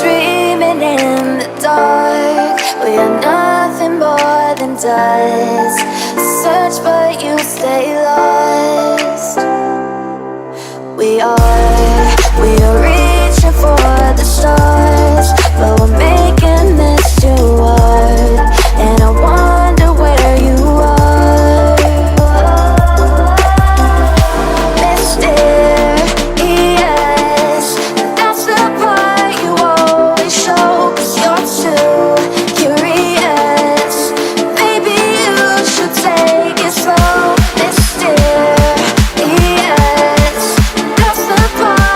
Dreaming in the dark, we are nothing more than dust. Search but you stay lost. We are reaching for the stars, but we're making this too hard. And I wonder where you are. Mysterious, that's the part you always show. 'Cause you're too curious. Maybe you should take it slow. Mysterious, that's the part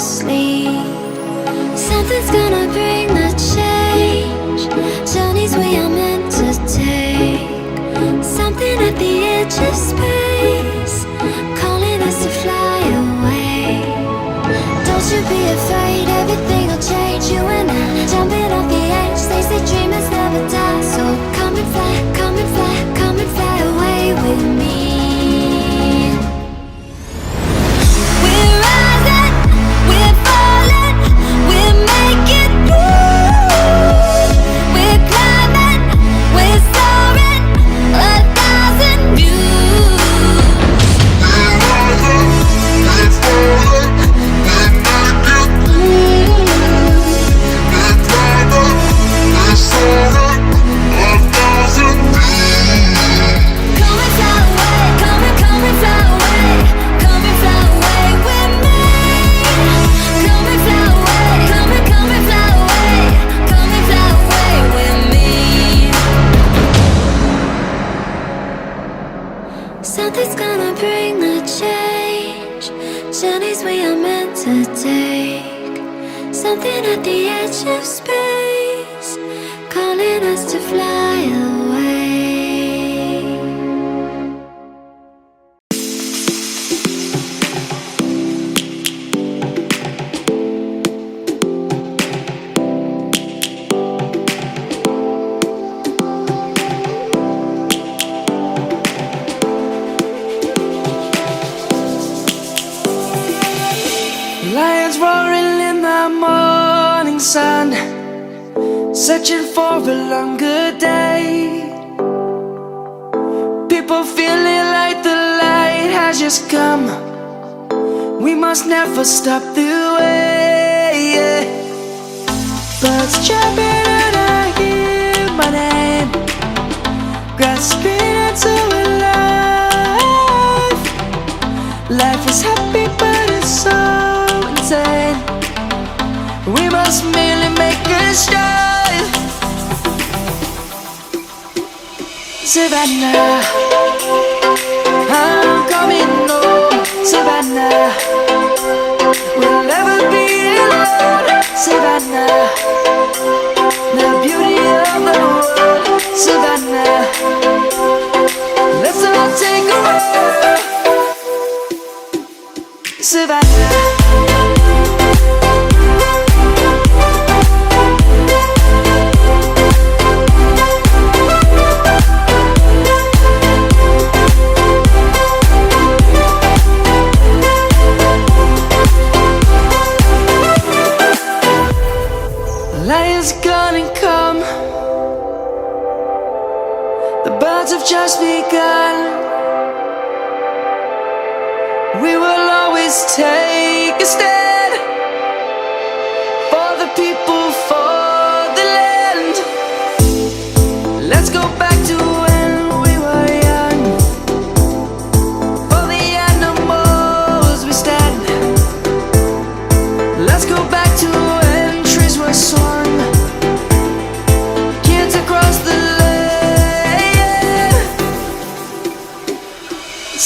sleep. Something's gonna bring the change. Journeys we are meant to take. Something at the edge of space, calling us to fly away. Don't you be afraid, everything will change. You and I, jumping off the edge. They say dreamers never die, so come and fly, come and fly, come and fly away with me. We're rising, we're falling, we're making moves. We're climbing, we're soaring, 1,000 views. We're rising, we're falling, we're making moves. We're climbing, we're soaring, 1,000 views. Come and fly away, come and fly away, come and fly away with me. Come and fly away, come and fly away, come and fly away with me. Something's gonna bring the change. Journeys we are meant to take. Something at the edge of space, calling us to fly away. Lions roaring in the morning sun, searching for a longer day. People feeling like the light has just come. We must never stop the way. Birds chirping and I hear my name, grasping into a life. Life is happy but it's so insane. We must merely make a strive. Savannah, I'm coming home. Savannah, we'll never be alone. Savannah, the beauty of the world. Savannah, let's all take a walk. Savannah. Lion's gonna come. The birds have just begun. We will always take a stand for the people, for the land. Let's go back to when we were young. For the animals we stand. Let's go back to when trees were swung. Kids across the land.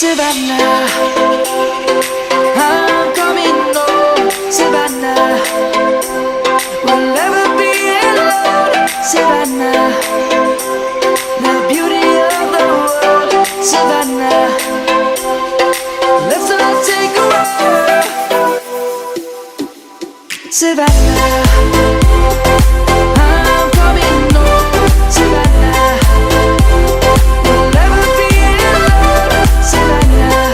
Savannah, I'm coming home. Savannah, we'll never be alone. Savannah, the beauty of the world. Savannah, let's all take a walk. Savannah, I'm coming home. Savannah, we'll never be alone. Savannah,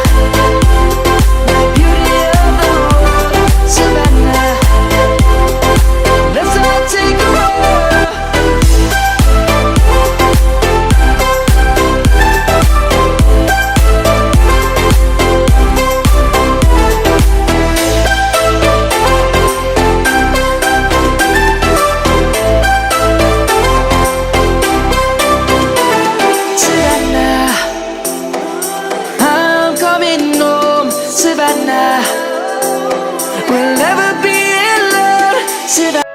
the beauty of the world. Savannah, let's all take a walk. Savannah, we'll never be alone. Savannah.